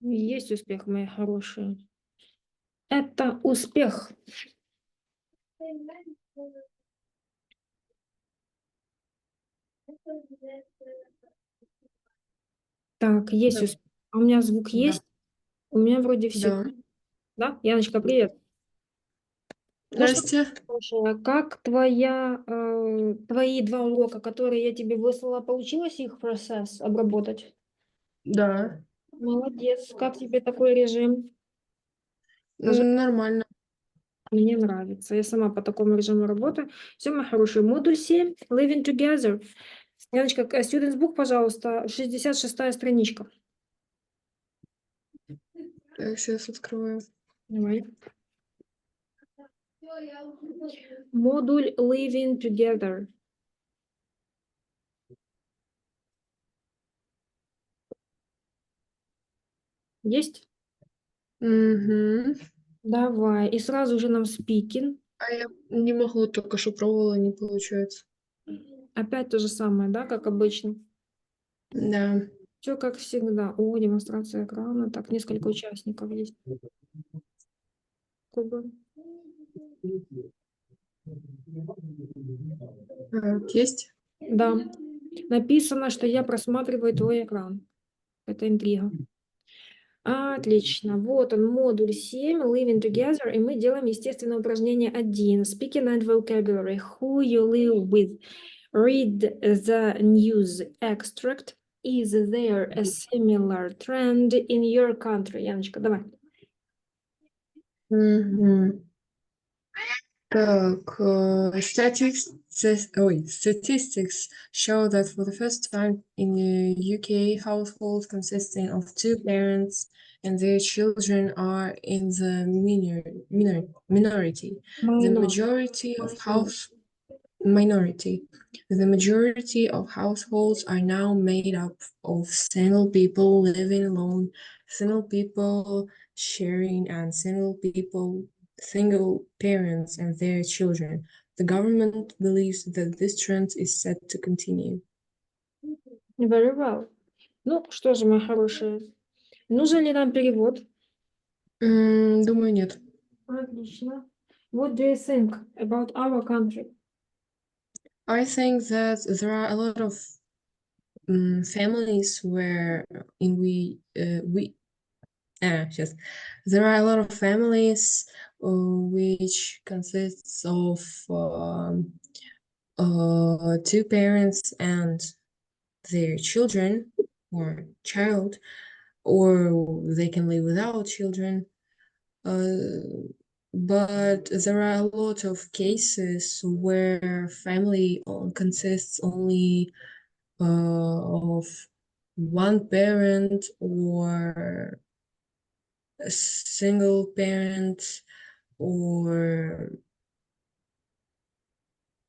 Есть успех, мои хорошие. Это успех. Так, есть Да. успех. А у меня звук Да. есть? У меня вроде все. Да. Да? Яночка, привет. Ну что, Настя? слушай, как твои 2 урока, которые я тебе выслала, получилось их процесс обработать? Да. Молодец. Как тебе такой режим? Скажи, Нормально. мне нравится. Я сама по такому режиму работаю. Все, мои хорошие. Модуль 7. Living together. Яночка, Students Book, пожалуйста, 66-я страничка. Так, сейчас открою. Давай. Модуль Living together. Есть? Угу. Давай. И сразу же нам speaking. А я не могу, только что пробовала, не получается. Опять то же самое, да, как обычно. Да. Все как всегда. О, демонстрация экрана. Так, несколько участников есть. Кубы. Так, есть? Да. Написано, что я просматриваю твой экран. Это интрига. Отлично. Вот он, модуль 7, Living Together, и мы делаем, естественно, упражнение 1. Speaking and vocabulary. Who you live with. Read the news extract. Is there a similar trend in your country? Яночка, давай. Угу. Так, statistics show that for the first time in the UK, households consisting of two parents and their children are in the minority. The majority of minority. The majority of households are now made up of single people living alone, single people sharing, and single parents and their children. The government believes that this trend is set to continue. Very well. Ну, что же, мои хорошие, нужен ли нам перевод? Думаю, нет. Отлично. What do you think about our country? I think that there are a lot of families where in we yes, there are a lot of families which consists of two parents and their children or child, or they can live without children. But there are a lot of cases where family consists only of one parent or a single parent or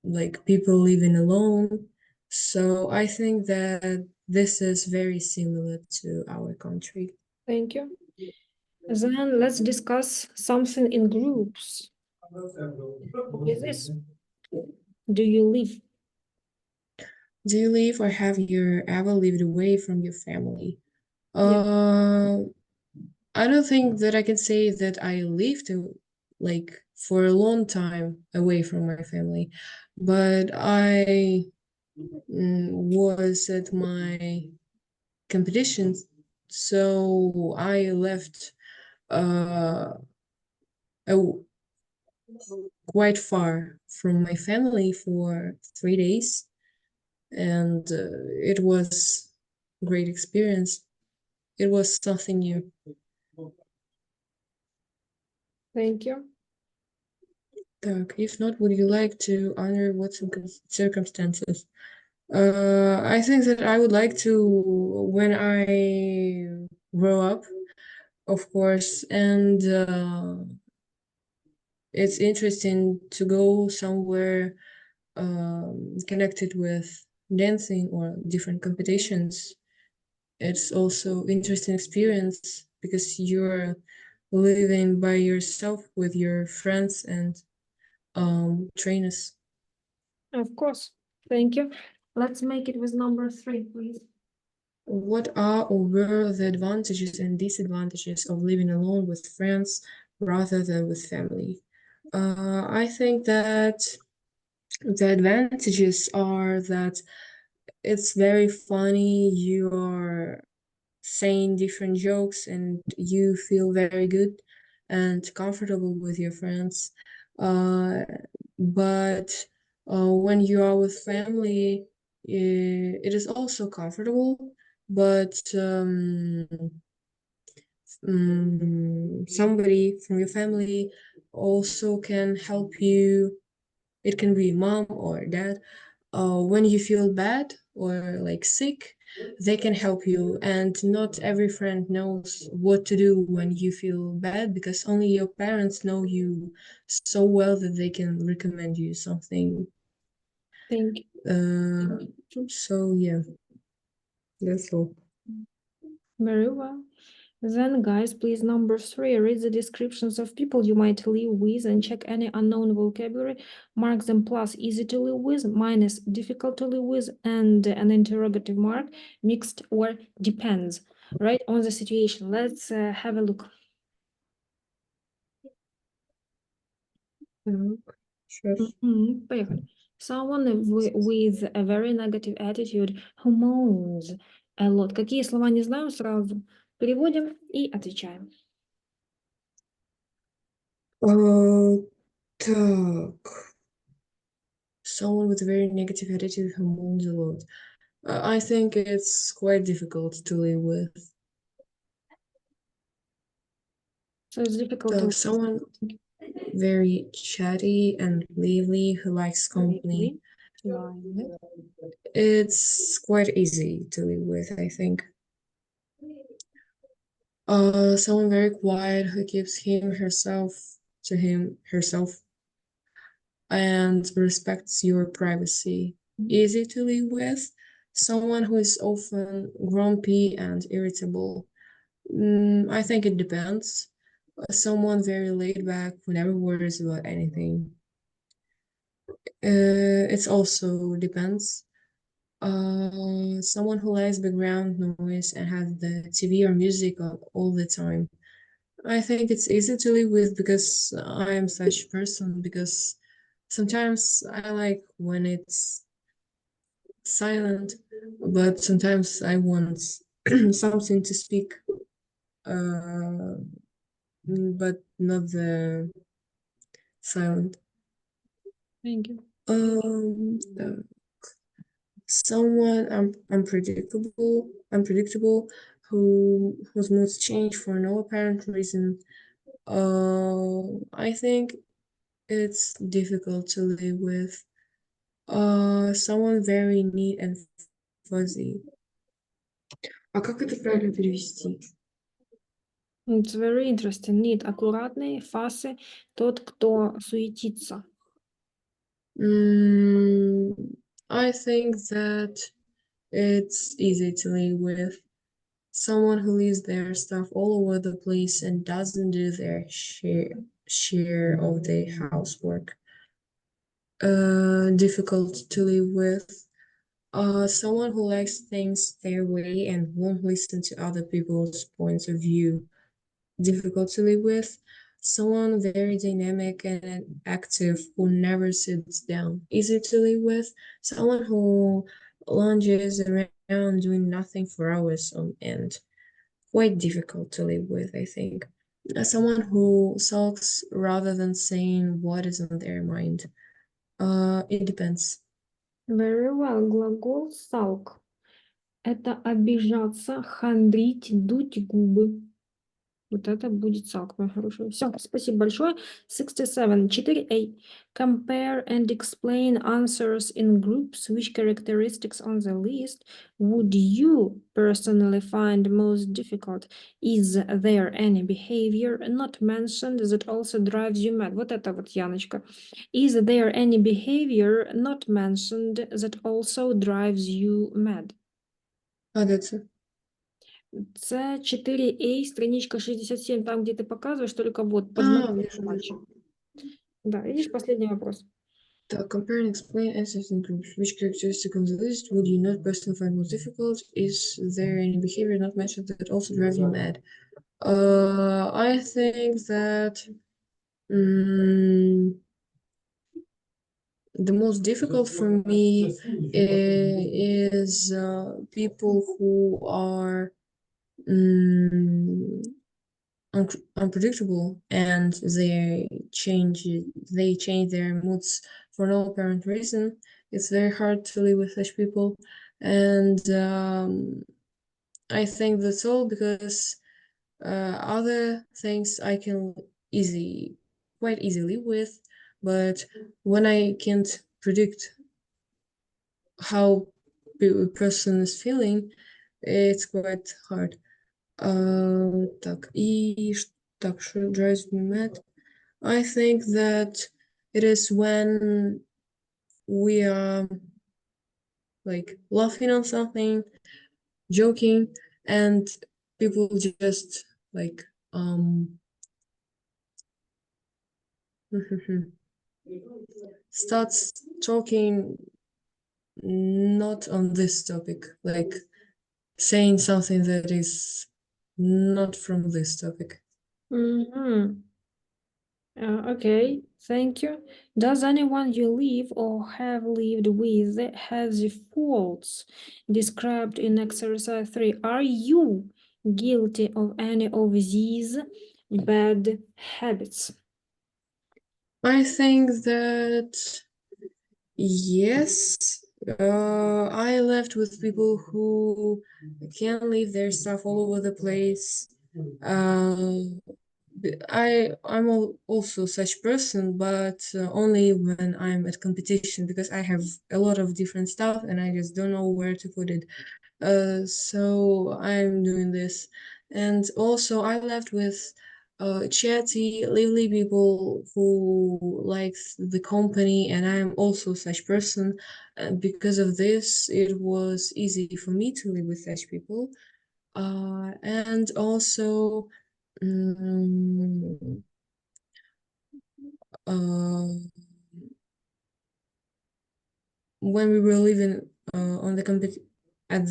like people living alone. So I think that this is very similar to our country. Thank you. Then let's discuss something in groups. What is this? Do you live? Do you live or have you ever lived away from your family? Yeah. I don't think that I can say that I lived like for a long time away from my family, but I was at my competitions, so I left uh, quite far from my family for 3 days, and it was a great experience. It was something new. Thank you. Так, if not, would you like to under what circumstances? I think that I would like to when I grow up, of course, and it's interesting to go somewhere connected with dancing or different competitions. It's also interesting experience because you're living by yourself with your friends and trainers. Of course. Thank you. Let's make it with number 3, please. What are or were the advantages and disadvantages of living alone with friends rather than with family? I think that the advantages are that it's very funny, you are saying different jokes and you feel very good and comfortable with your friends. But when you are with family, it is also comfortable, but somebody from your family also can help you. It can be mom or dad. When you feel bad or like sick, they can help you. And not every friend knows what to do when you feel bad because only your parents know you so well that they can recommend you something. Thank you. So yeah, that's all. Very well. Then, guys, please, number 3, read the descriptions of people you might live with and check any unknown vocabulary. Mark them plus easy to live with, minus difficult to live with, and an interrogative mark, mixed or depends, right, on the situation. Let's have a look. Sure. Поехали. Someone with a very negative attitude who moans a lot. Какие слова не знаю сразу? Переводим и отвечаем. Так. Someone with a very negative attitude who moans a lot. I think it's quite difficult to live with. So it's difficult to Someone very chatty and lively who likes company. lively. It's quite easy to live with, I think. Someone very quiet who keeps herself and respects your privacy. Easy to live with. Someone who is often grumpy and irritable. I think it depends. Someone very laid back who never worries about anything. It also depends. Someone who likes background noise and has the TV or music on all the time. I think it's easy to live with because I am such a person, because sometimes I like when it's silent, but sometimes I want something to speak, but not the silent. Thank you. Someone unpredictable, whose moods change for no apparent reason. I think it's difficult to live with. Someone very neat and fuzzy. А как это правильно перевести? It's very interesting. Neat, аккуратный, фасы, тот, кто суетится. I think that it's easy to live with. Someone who leaves their stuff all over the place and doesn't do their share of the housework. Difficult to live with. Someone who likes things their way and won't listen to other people's points of view. Difficult to live with. Someone very dynamic and active who never sits down. Easy to live with. Someone who lunges around doing nothing for hours on end. Quite difficult to live with, I think. Someone who sulks rather than saying what is on their mind. It depends. Very well. Глагол sulk. Это обижаться, хандрить, дуть губы. Вот это будет sulk, мой хороший. Все, спасибо большое. 67, 4A. Compare and explain answers in groups. Which characteristics on the list would you personally find most difficult? Is there any behavior not mentioned that also drives you mad? Вот это вот, Яночка. Is there any behavior not mentioned that also drives you mad? That's it. Це 4A, страничка 67, там, где ты показываешь, только вот под Вижу, матчем. вижу. Да, видишь, последний вопрос. Compare and explain answers in groups. Which characteristic on the list would you not personally find most difficult? Is there any behavior not mentioned that also drives you mad? I think that the most difficult for me is people who are unpredictable and they change their moods for no apparent reason. It's very hard to live with such people, and I think that's all, because other things I can quite easily live with, but when I can't predict how a person is feeling, it's quite hard. Так, что drives me mad? I think that it is when we are like laughing on something, joking, and people just like starts talking not on this topic, like saying something that is not from this topic. Okay, thank you. Does anyone you live or have lived with have the faults described in exercise 3? Are you guilty of any of these bad habits? I think that yes, I lived with people who can leave their stuff all over the place. I'm also such person, but only when I'm at competition, because I have a lot of different stuff and I just don't know where to put it. So I'm doing this. And also I left with chatty, lively people who likes the company, and I'm also such person. Because of this, it was easy for me to live with such people. And also when we were living on the at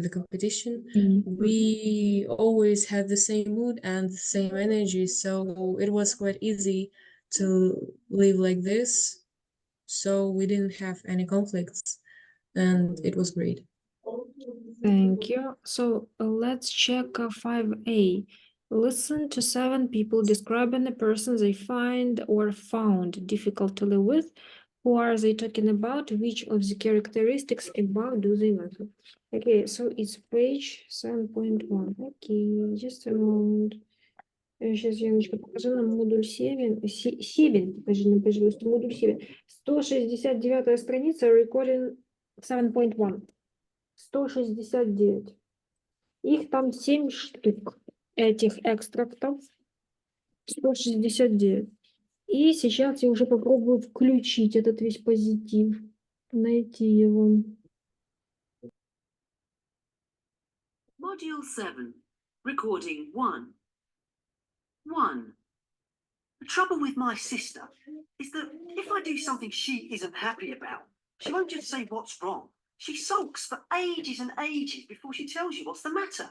the competition, we always had the same mood and the same energy, so it was quite easy to live like this, so we didn't have any conflicts, and it was great. Thank you. So let's check 5A. Listen to 7 people describing a person they find or found difficult to live with. Who are they talking about? Which of the characteristics above do they matter? Okay, so it's page 7.1. Okay, just a moment. Сейчас я немножко покажу нам модуль 7. 7, пожалуйста, модуль 7. 169 страница, recording 7.1. 169. Их там 7 штук, этих экстрактов. 169. И сейчас я уже попробую включить этот весь позитив, найти его. Module 7, recording 1. 1. The trouble with my sister is that if I do something she isn't happy about, she won't just say what's wrong. She sulks for ages and ages before she tells you what's the matter.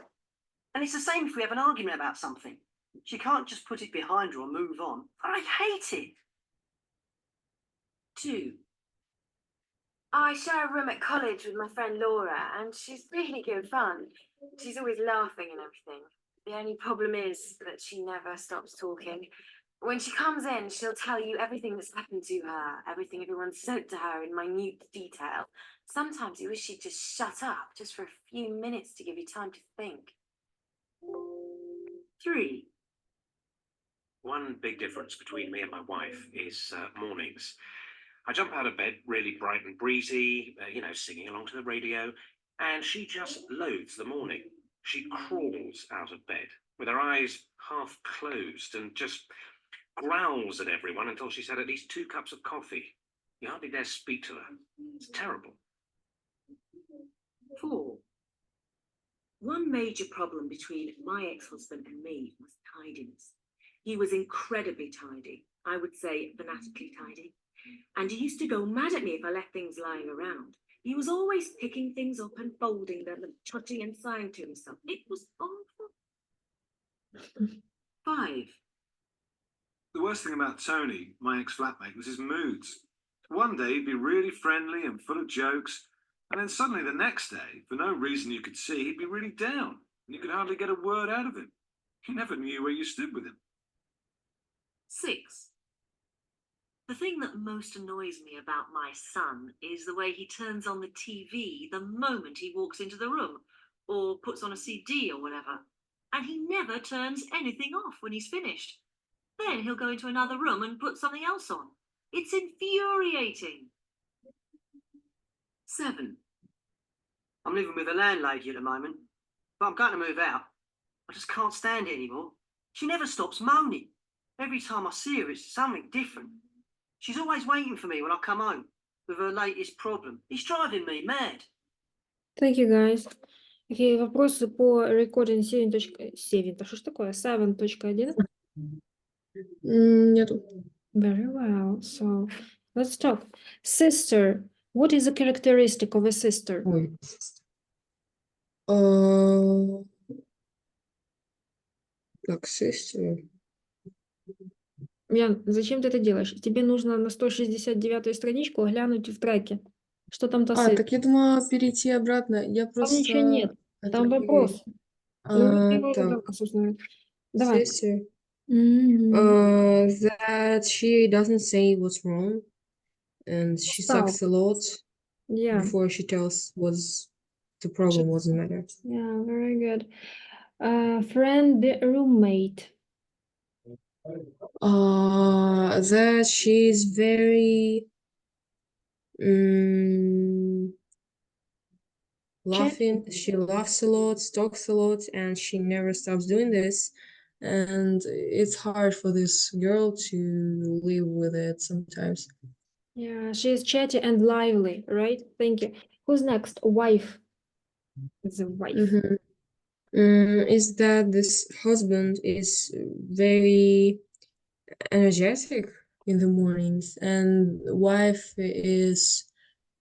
And it's the same if we have an argument about something. She can't just put it behind her or move on. I hate it. 2. I share a room at college with my friend Laura, and she's really good fun. She's always laughing and everything. The only problem is that she never stops talking. When she comes in, she'll tell you everything that's happened to her, everything everyone said to her in minute detail. Sometimes you wish she'd just shut up, just for a few minutes to give you time to think. 3. One big difference between me and my wife is mornings. I jump out of bed really bright and breezy, singing along to the radio, and she just loathes the morning. She crawls out of bed with her eyes half closed and just growls at everyone until she's had at least 2 cups of coffee. You hardly dare speak to her. It's terrible. 4. One major problem between my ex-husband and me was tidiness. He was incredibly tidy. I would say fanatically tidy. And he used to go mad at me if I left things lying around. He was always picking things up and folding them and tutting and sighing to himself. It was awful. 5. The worst thing about Tony, my ex-flatmate, was his moods. One day he'd be really friendly and full of jokes, and then suddenly the next day, for no reason you could see, he'd be really down, and you could hardly get a word out of him. You never knew where you stood with him. 6. The thing that most annoys me about my son is the way he turns on the TV the moment he walks into the room, or puts on a CD or whatever. And he never turns anything off when he's finished. Then he'll go into another room and put something else on. It's infuriating. 7. I'm living with a landlady at the moment, but I'm going to move out. I just can't stand it anymore. She never stops moaning. Every time I see her, it's something different. She's always waiting for me when I come home with her latest problem. It's driving me mad. Thank you, guys. Окей, вопросы по recording 7.7. Да что ж такое? 7.1. Нету. Very well. So let's talk. Sister. What is a characteristic of a sister? Ой. Так, sister. Ян, зачем ты это делаешь? Тебе нужно на 169-ю страничку глянуть в треке. Что там то Так я думала перейти обратно. Я Там ничего нет. просто... Там вопрос. Так, Собственно. Давай. sister. Мгм. That she doesn't say what's wrong, and she sucks a lot Yeah. before she tells what's the problem wasn't matter. Yeah, very good. Friend, roommate. That she's very laughing. She laughs a lot, talks a lot, and she never stops doing this. And it's hard for this girl to live with it sometimes. Yeah, she's chatty and lively, right? Thank you. Who's next? Wife. The wife. Is that this husband is very energetic in the mornings, and wife is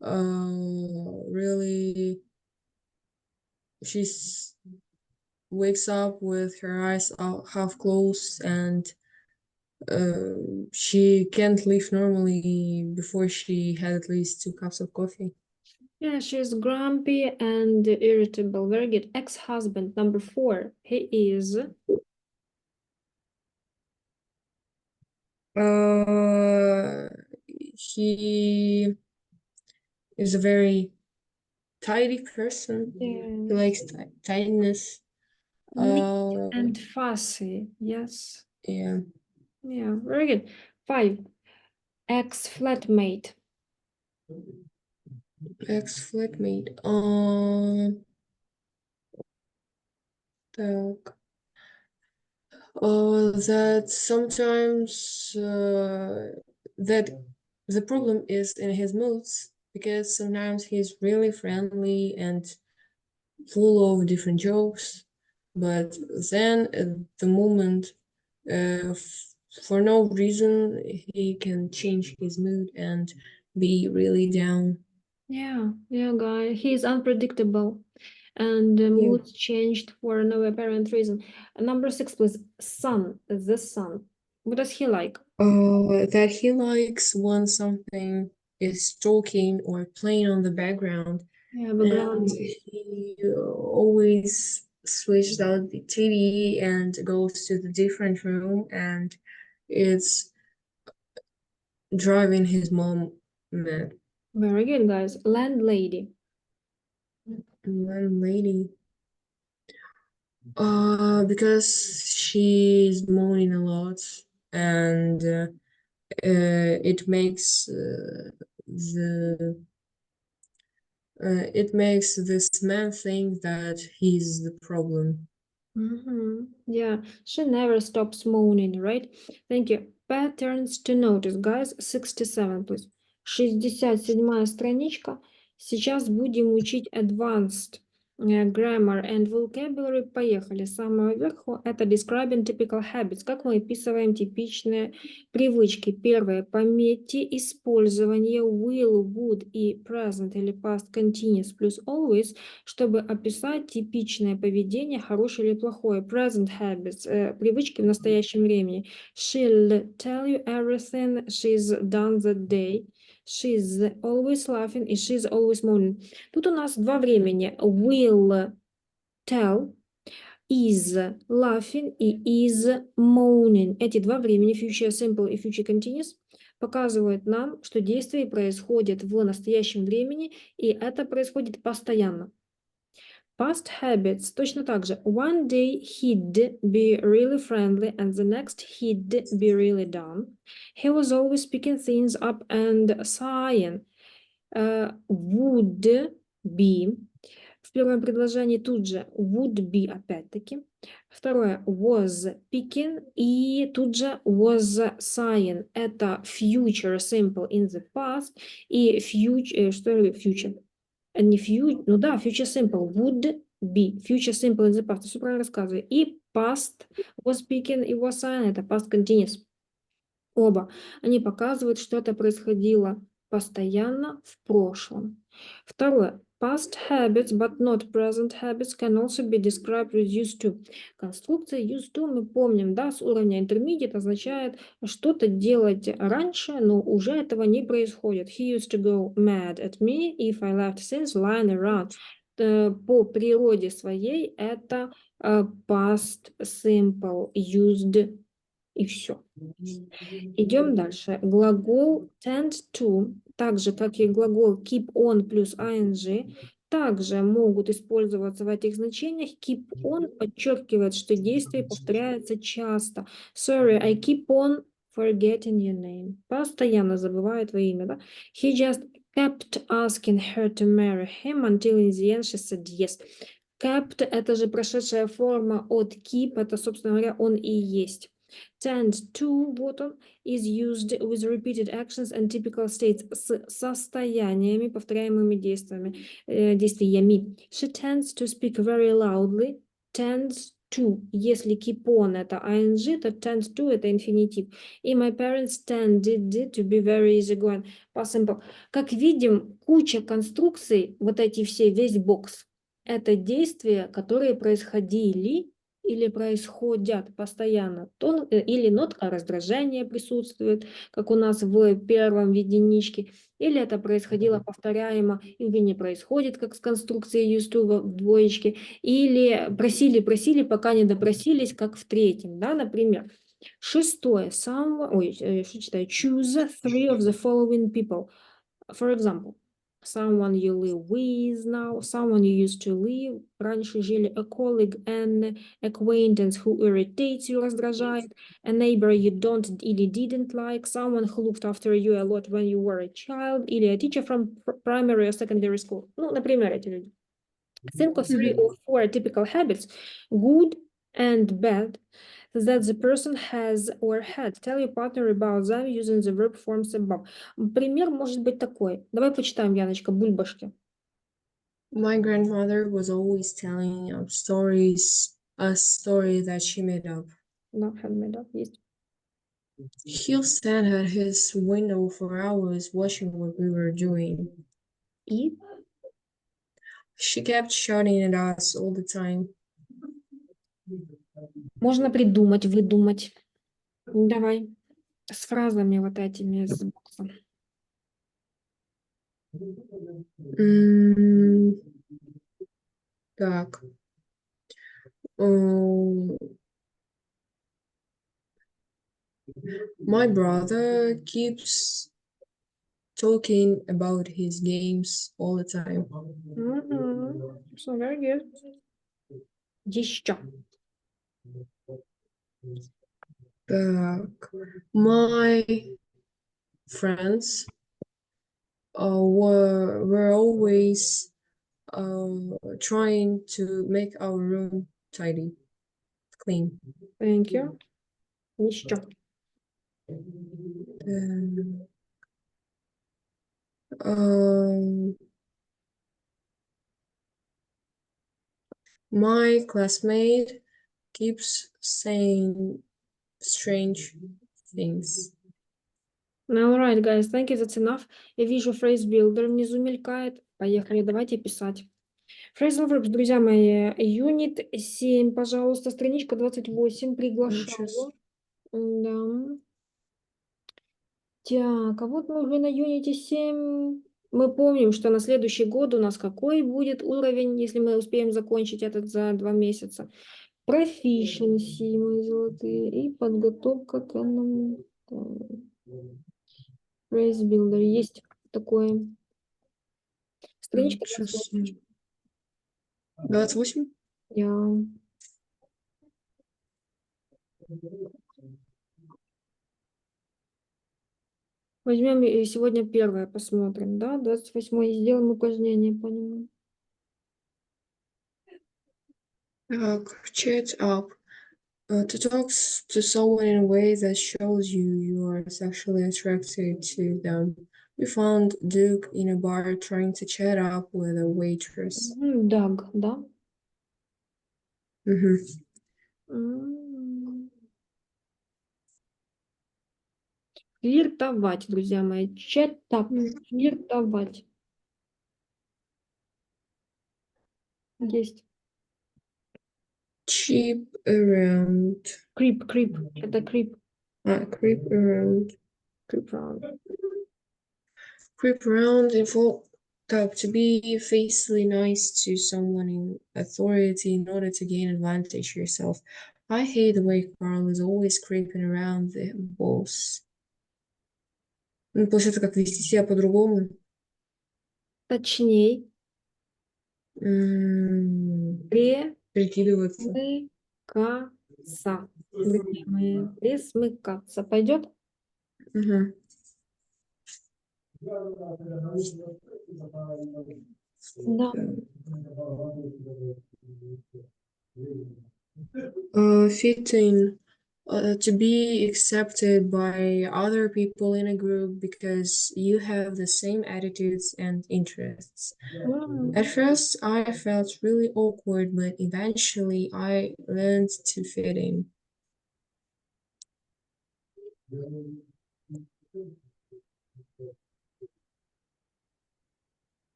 really, she's wakes up with her eyes half closed, and she can't leave normally before she had at least 2 cups of coffee. Yeah, she's grumpy and irritable. Very good. Ex-husband, number 4. He is. He is a very tidy person. He likes tidiness. Neat and fussy. Yes. Yeah. Yeah, very good. 5. Ex-flatmate. Ex-flatmate. Так. That sometimes that the problem is in his moods, because sometimes he's really friendly and full of different jokes, but then at the moment, for no reason, he can change his mood and be really down. Yeah, guy. He's unpredictable, and the mood changed for no apparent reason. Number 6, please. Son. The son. What does he like? That he likes when something is talking or playing on the background. Yeah, background. And he always switches out the TV and goes to the different room, and it's driving his mom mad. Very good, guys. Landlady. Landlady. Because she's moaning a lot, and it makes this man think that he's the problem. Yeah, she never stops moaning, right? Thank you. Patterns to notice, guys. 67, please. 67-я страничка. Сейчас будем учить advanced Grammar and vocabulary. Поехали. С самого верху это describing typical habits. Как мы описываем типичные привычки. Первое. Пометьте использование will, would и present или past continuous плюс always, чтобы описать типичное поведение, хорошее или плохое. Present habits. Привычки в настоящем времени. She'll tell you everything she's done that day. She's always laughing и she's always mourning. Тут у нас два времени. Will tell, is laughing и is mourning. Эти два времени, future simple и future continuous, показывают нам, что действие происходит в настоящем времени, и это происходит постоянно. Past habits точно так же. One day he'd be really friendly and the next he'd be really down. He was always picking things up and sighing. Would be. В первом предложении тут же would be опять-таки. Второе was picking и тут же was sighing. Это future simple in the past и future, что ли, future? Не future, ну да, future simple would be. Future simple in the past. Все правильно рассказываю. И past was picking и was sighing. Это past continuous. Оба. Они показывают, что это происходило постоянно в прошлом. Второе. Past habits, but not present habits, can also be described with used to. Конструкция used to, мы помним, да, с уровня intermediate означает что-то делать раньше, но уже этого не происходит. He used to go mad at me if I left things lying around. По природе своей это past simple used и все. Идем дальше. Глагол tend to, так же как и глагол keep on плюс ing, также могут использоваться в этих значениях. Keep on подчеркивает, что действие повторяется часто. Sorry, I keep on forgetting your name. Постоянно забываю твое имя, да? He just kept asking her to marry him until in the end she said yes. Kept – это же прошедшая форма от keep, это, собственно говоря, он и есть. Tend to, вот он, is used with repeated actions and typical states, с состояниями, повторяемыми действиями. She tends to speak very loudly. Tends to. Если keep on это ing, то tend to это инфинитив. И my parents tended to be very easygoing. Past simple. Как видим, куча конструкций, вот эти все, весь бокс, это действия, которые происходили или происходят постоянно, или нотка раздражения присутствует, как у нас в первом единичке, или это происходило повторяемо, или не происходит, как с конструкцией used to в двоечке, или просили, пока не допросились, как в третьем, да, например. Шестое, что читаю, choose three of the following people. For example, someone you live with now, someone you used to live, раньше жили, a colleague, an acquaintance who irritates you, раздражает, a neighbor you don't или didn't like, someone who looked after you a lot when you were a child, или a teacher from primary or secondary school. Ну, например, эти люди. Think of 3 or 4 typical habits, good and bad, that the person has or had. Tell your partner about them using the verb forms above. Пример может быть такой. Давай почитаем, Яночка, бульбашки. My grandmother was always telling us stories, a story that she made up. Да, handmade up есть. He'll stand at his window for hours watching what we were doing. И She kept shouting at us all the time. можно придумать, выдумать. Давай. С фразами вот этими с боксом. Так. My brother keeps talking about his games all the time. So very good. Еще. Так. My friends were always trying to make our room tidy, clean. Thank you. Еще. My classmate keeps saying strange things. All right, guys, thank you, that's enough. Я вижу phrase builder внизу мелькает. Поехали, давайте писать. Phrasal verbs, друзья мои, юнит 7, пожалуйста, страничка 28, приглашаю. Да. Так, а вот мы уже на юните 7. Мы помним, что на следующий год у нас какой будет уровень, если мы успеем закончить этот за 2 месяца. Proficiency, мои золотые, и подготовка к этому. Phrase builder, есть такое. Страничка Сейчас. 28. 28? Я. Возьмем сегодня первое, посмотрим, да, 28 сделаем упражнение по нему. Так, chat up. To talk to someone in a way that shows you are sexually attracted to them. We found Duke in a bar trying to chat up with a waitress. Даг, да? Мгм. Флиртовать, друзья мои. Чат-тап. Флиртовать. Есть. Cheap around. Крип. Это крип. Creep around. Крип раунд. Creep around in full. Так, to be facely nice to someone in authority in order to gain advantage yourself. I hate the way Carl is always creeping around the boss. Ну, получается, как вести себя по-другому. Точней. Прикидываться. Пресмыкаться. Друзья мои. Пресмыкаться. Пойдет? Угу. Да. Fit in. To be accepted by other people in a group because you have the same attitudes and interests. At first, I felt really awkward, but eventually I learned to fit in.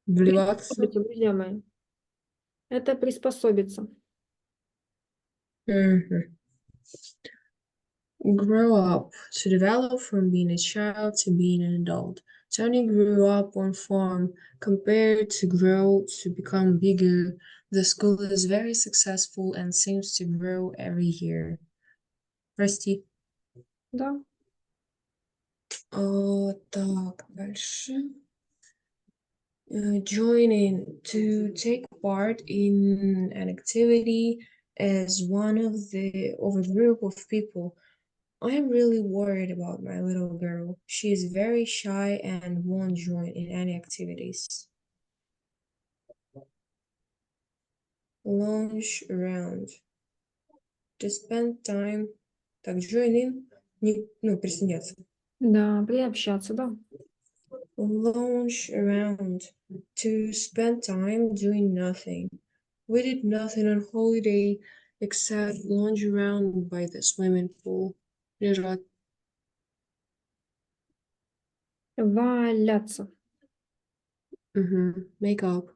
Вливаться. Приспособиться, друзья мои. Это приспособиться. Grow up. To develop from being a child to being an adult. Tony grew up on farm. Compared to grow to become bigger, the school is very successful and seems to grow every year. Прости. Да. Так, дальше. Joining. To take part in an activity as one of a group of people. I am really worried about my little girl. She is very shy and won't join in any activities. Lounge around. To spend time. Так, join in. Присоединяться. Да, приобщаться, да. Lounge around. To spend time doing nothing. We did nothing on holiday except lounge around by the swimming pool. Лежать. Валяться. Make up.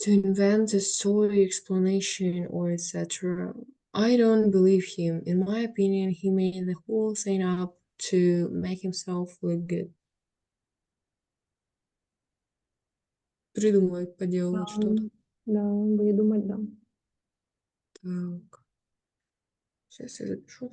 To invent a story explanation or etc. I don't believe him. In my opinion, he made the whole thing up to make himself look good. Придумывать, поделывать что-то. Да, придумать, да. Так. Сейчас я запишу.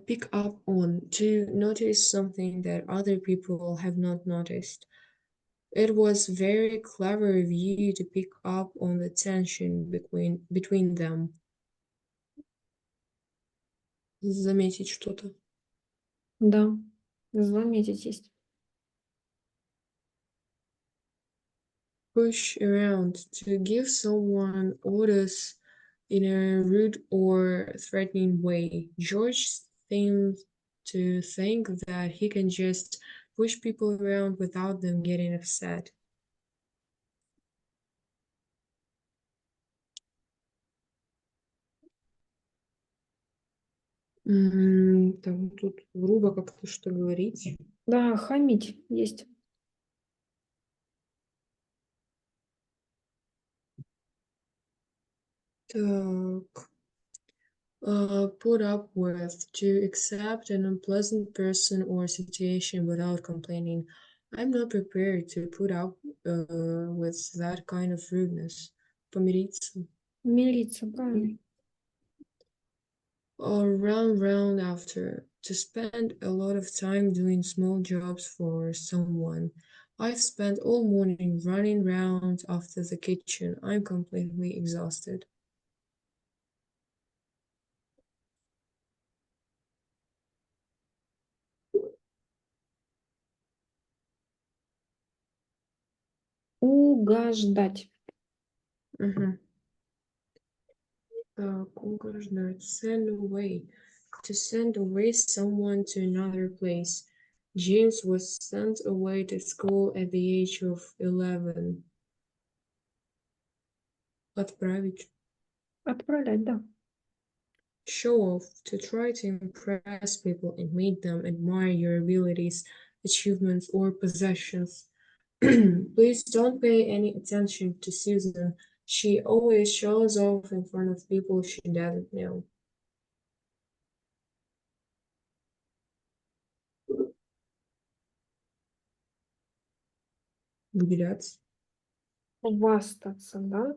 Pick up on. To notice something that other people have not noticed. It was very clever of you to pick up on the tension between them. Заметить что-то. Да, заметить есть. Push around. To give someone orders in a rude or threatening way. George seems to think that he can just push people around without them getting upset. Там тут грубо как-то что говорить. Да, хамить есть. Так. Put up with, to accept an unpleasant person or situation without complaining. I'm not prepared to put up with that kind of rudeness. Помириться. Мириться, правильно. Or run round after. To spend a lot of time doing small jobs for someone. I've spent all morning running round after the kitchen. I'm completely exhausted. Угождать. Мгм. Так, угождать. Send away. To send away someone to another place. James was sent away to school at the age of 11. Отправить. Отправлять, да. Show off. To try to impress people and make them admire your abilities, achievements, or possessions. Please don't pay any attention to Susan. She always shows off in front of people she doesn't know. Выделяться. Хвастаться, да?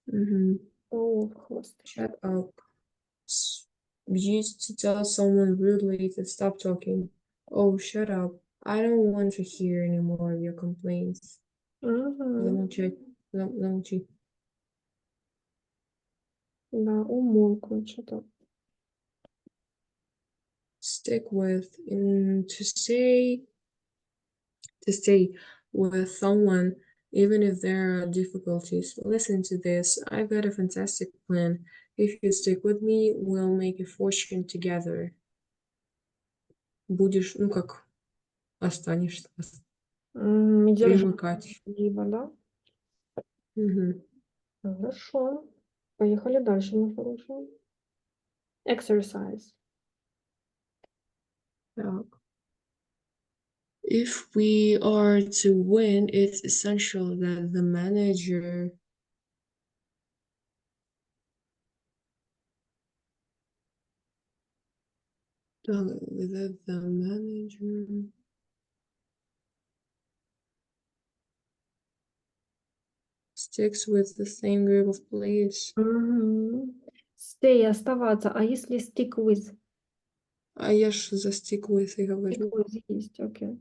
Мгм. О, хвастать. Shut up. Used to tell someone rudely to stop talking. Oh, shut up. I don't want to hear any more of your complaints. Мгм. Замолчать. Замолчи. Да, умолкнуть что-то. Stick with. To stay with someone even if there are difficulties. Listen to this. I've got a fantastic plan. If you stick with me, we'll make a fortune together. Будешь, ну как, останешься, Держать примыкать. либо, да? Мгм. Хорошо. Поехали дальше, мой хороший. Exercise. Так. If we are to win, it's essential that the manager sticks with the same group of players. Мгм. Stay, оставаться. А если stick with? А я ж за stick with и Stick говорю. with есть, окей.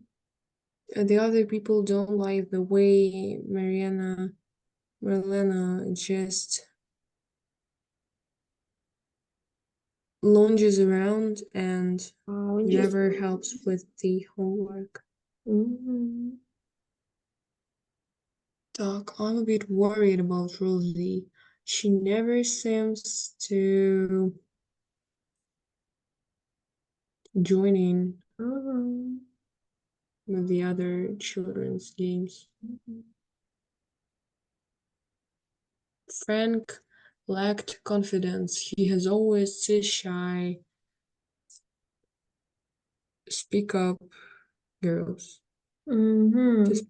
The other people don't like the way Marlena just lounges around and never helps with the homework. Мгм. Так, I'm a bit worried about Rosie. She never seems to join in Мгм. with the other children's games. Мгм. Frank lacked confidence. He has always too shy. Speak up, girls. Мгм. Just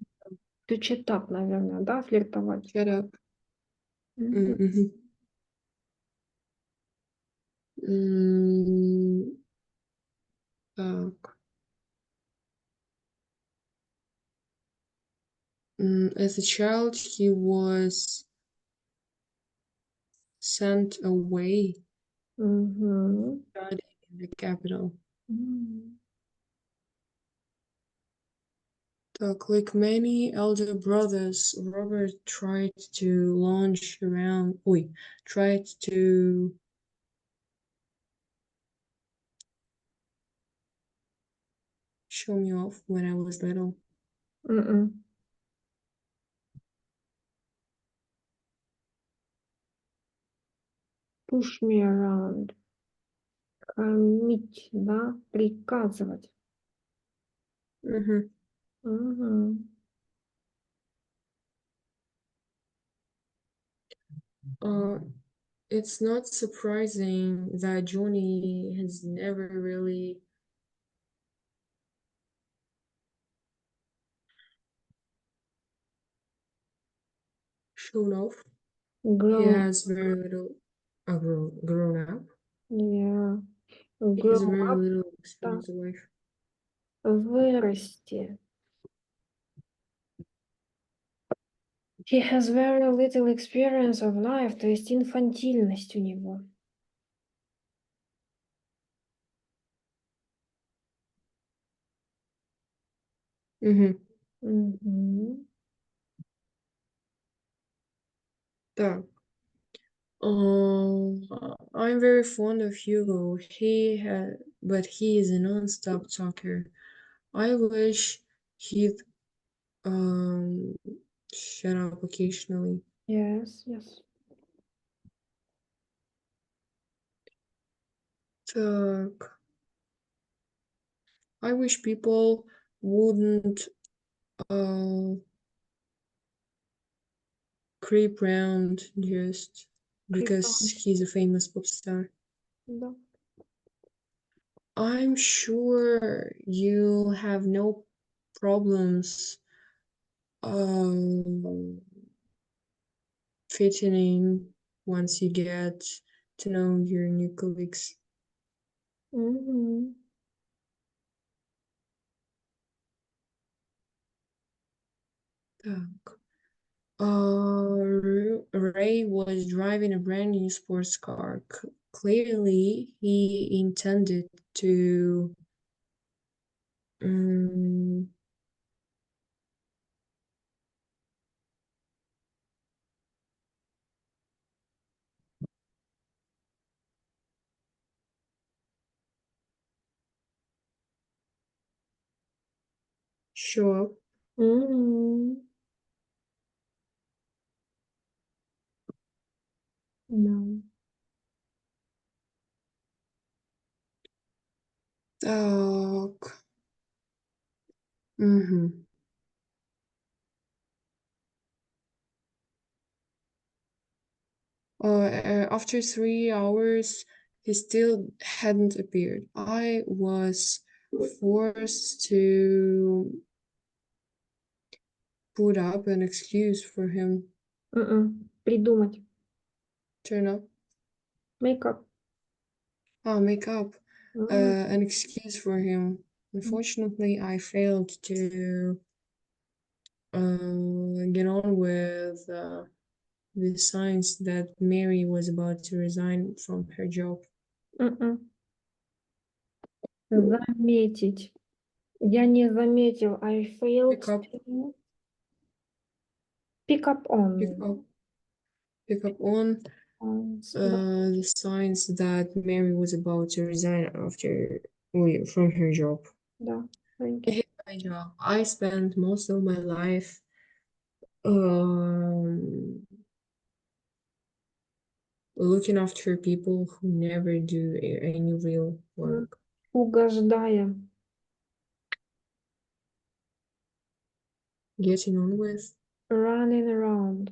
To chat up, наверное, да, флиртовать. shut up. Мгм. Мгм. Так. As a child, he was sent away Мгм. study in the capital. М. Так, like many elder brothers, Robert tried to launch around. Tried to show me off when I was little. Мгм. Push me around. Хамить, да? Приказывать. Мгм. Мгм. It's not surprising that Johnny has never really shown off. He Grown, has very little grown up. yeah. He has Grow very up, little да. experience of life. Вырасти. He has very little experience of life, то есть инфантильность у него. Мгм. Мгм. Так. I'm very fond of Hugo. But he is a non-stop talker. I wish he'd shut up occasionally. Yes, yes. Так. I wish people wouldn't creep around just because he's a famous pop star. Да. I'm sure you'll have no problems fitting in once you get to know your new colleagues. Мгм. Так. Ray was driving a brand new sports car. Clearly, he intended to show up. Мгм. Да. Так. Мгм. After 3 hours, he still hadn't appeared. I was forced to put up an excuse for him Придумать. turn up. Make up. Make up М. an excuse for him. Unfortunately, I failed to get on with the signs that Mary was about to resign from her job. Мгм. Заметить. Я не заметил. I failed Pick up, to pick up on. pick up on Да, the signs that Mary was about to resign from her job. да. Thank I you. hate my job. I spent most of my life looking after people who never do any real work. Угождая. Getting on with Running around.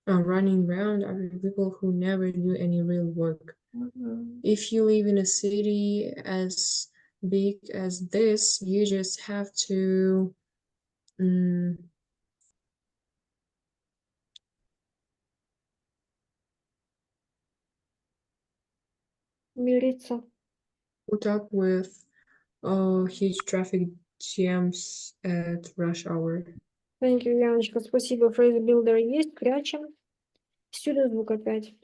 running around after people who never do any real work. Мгм. If you live in a city as big as this, you just have to Мириться. put up with huge traffic jams at rush hour. Thank you, Яночка. Спасибо. Phrase builder есть. Прячем. Сюда звук опять.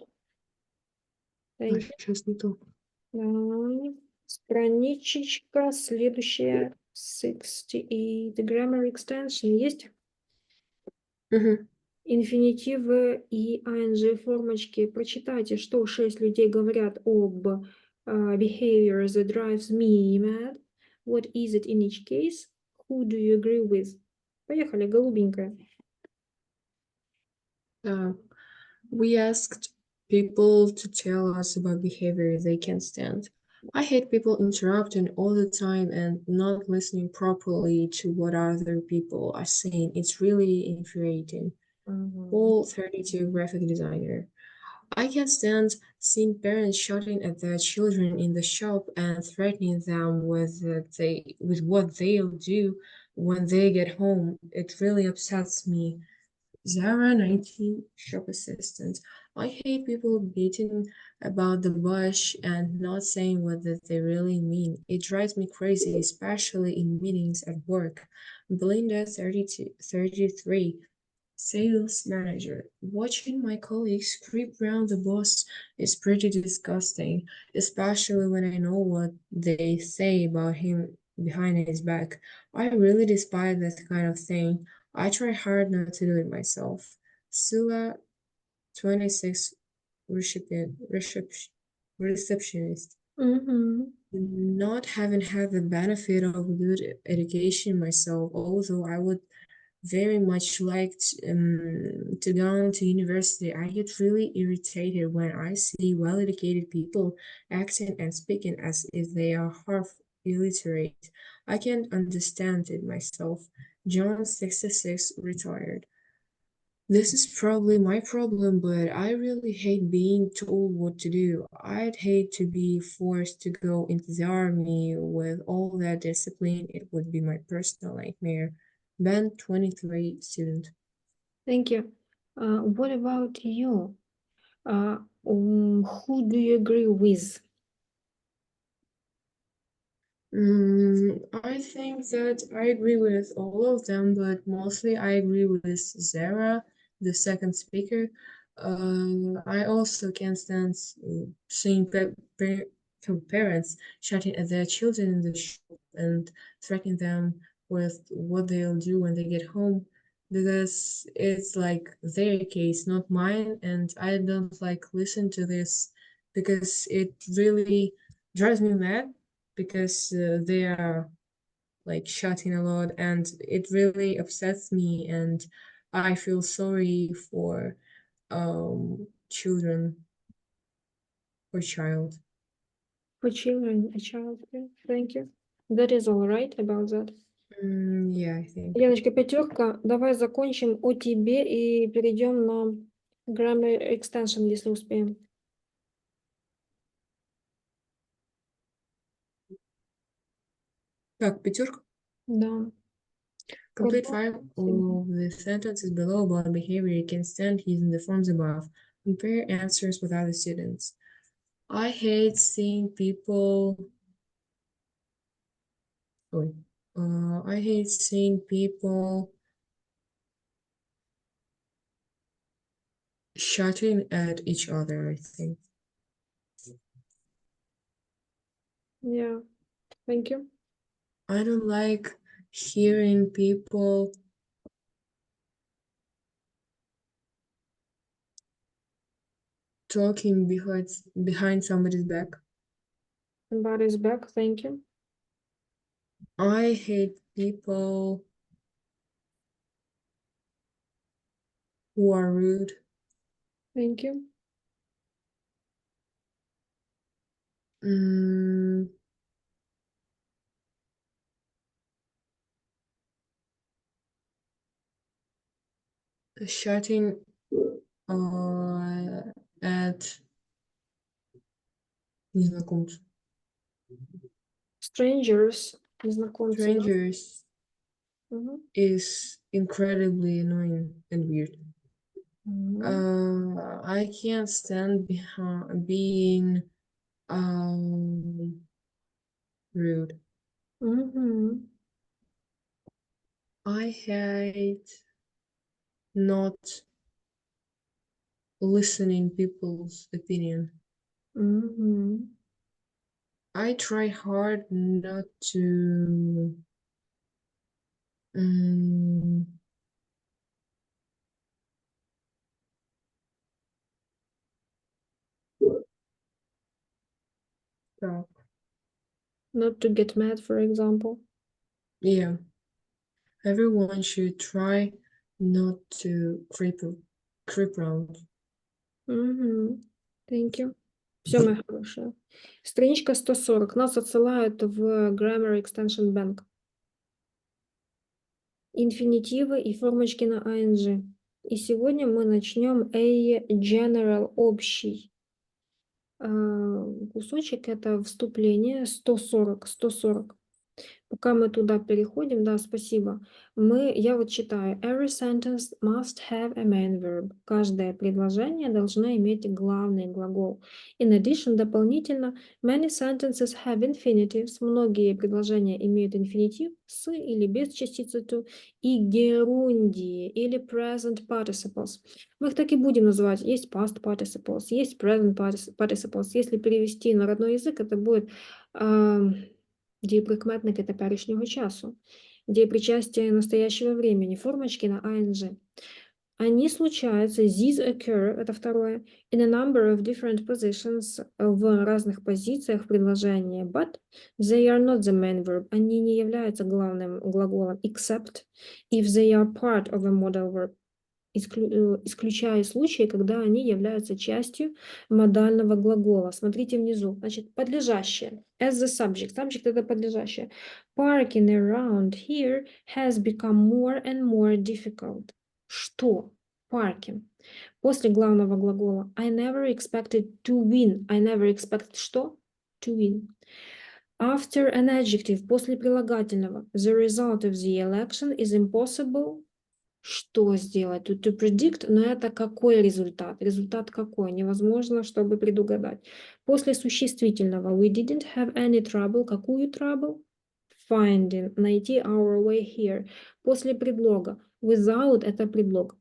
Thank you. Сейчас не то. Да. Страничечка следующая. 68. Grammar extension есть? Мгм. Инфинитивы и ing формочки. Прочитайте, что 6 людей говорят об behavior that drives me mad. What is it in each case? Who do you agree with? Поехали, голубенькая. We asked people to tell us about behavior they can't stand. I hate people interrupting all the time and not listening properly to what other people are saying. It's really infuriating. Paul, 32, graphic designer. I can't stand seeing parents shouting at their children in the shop and threatening them with what they'll do when they get home. It really upsets me. Zara, 19, shop assistant. I hate people beating about the bush and not saying what that they really mean. It drives me crazy, especially in meetings at work. Belinda, 33, sales manager. Watching my colleagues creep around the boss is pretty disgusting, especially when I know what they say about him behind his back. I really despise that kind of thing. I try hard not to do it myself. Sula, 26, receptionist. Not having had the benefit of good education myself, although I would very much liked to go to university. I get really irritated when I see well-educated people acting and speaking as if they are half illiterate. I can't understand it myself. John, 66, retired. This is probably my problem, but I really hate being told what to do. I'd hate to be forced to go into the army with all that discipline. It would be my personal nightmare. Ben, 23, student. Thank you. What about you? Who do you agree with? I think that I agree with all of them, but mostly I agree with Zara, the second speaker. I also can't stand seeing parents shouting at their children in the shop and threatening them with what they'll do when they get home, because it's like their case, not mine, and I don't like listen to this because it really drives me mad because they are like shouting a lot and it really upsets me and I feel sorry for children or child. For children, a child. Okay, thank you. That is all right about that. Yeah, I think. Яночка, пятерка. Давай закончим о тебе и перейдем на grammar extension, если успеем. Так, пятерка. Да. Complete 5 of the sentences below about behavior you can stand using the forms above. Compare answers with other students. I hate seeing people. I hate seeing people shouting at each other, I think. Yeah, thank you. I don't like hearing people talking behind somebody's back. Somebody's back, thank you. I hate people who are rude. Thank you. Shouting at незнакомцев. Strangers, незнакомцы, да? Strangers is incredibly annoying and weird. I can't stand being rude. I hate not listening people's opinion. I try hard not to Not to get mad, for example. Yeah. Everyone should try not to creep around. Thank you. Все, моя хорошая. Страничка 140. Нас отсылают в Grammar Extension Bank. Инфинитивы и формочки на ing. И сегодня мы начнем a general, общий кусочек. Это вступление 140. Пока мы туда переходим, да, спасибо. Я вот читаю. Every sentence must have a main verb. Каждое предложение должно иметь главный глагол. In addition, дополнительно, many sentences have infinitives. Многие предложения имеют инфинитив с или без частицы to и герундии или present participles. Мы их так и будем называть. Есть past participles, есть present participles. Если перевести на родной язык, это будет дієприкметники теперішнього часу, дієпричастие настоящего времени, формочки на ing. Они случаются, these occur, это второе, in a number of different positions, в разных позициях предложения, but they are not the main verb, они не являются главным глаголом, except if they are part of a modal verb, исключая случаи, когда они являются частью модального глагола. Смотрите внизу. Значит, подлежащее. As the subject. Subject — это подлежащее. Parking around here has become more and more difficult. Что? Parking. После главного глагола. I never expected to win. I never expected что? To win. After an adjective. После прилагательного. The result of the election is impossible. Что сделать? Тут to predict, но это какой результат? Результат какой? Невозможно, чтобы предугадать. После существительного we didn't have any trouble. Какую trouble? Finding. Найти our way here. После предлога without — это предлог.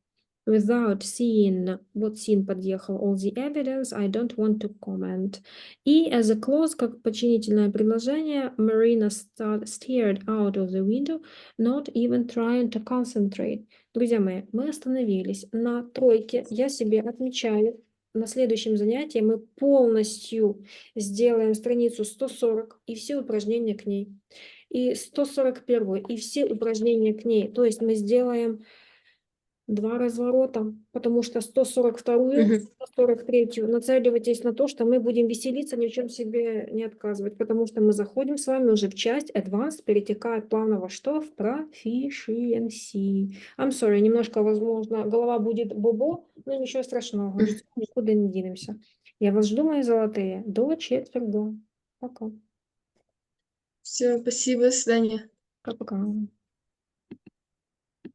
Without seeing, вот seen подъехал, all the evidence, I don't want to comment. И as a clause, как подчинительное предложение, Marina stared out of the window, not even trying to concentrate. Друзья мои, мы остановились на тройке. Я себе отмечаю. На следующем занятии мы полностью сделаем страницу 140 и все упражнения к ней. И 141 и все упражнения к ней. То есть мы сделаем 2 разворота, потому что 142-ю, 143-ю нацеливайтесь на то, что мы будем веселиться, ни в чем себе не отказывать, потому что мы заходим с вами уже в часть Advanced, перетекает плавно во что? В Proficiency. I'm sorry, немножко, возможно, голова будет бобо, но ничего страшного, никуда не денемся. Я вас жду, мои золотые, до четверга. Пока. Все, спасибо, до свидания. Пока-пока.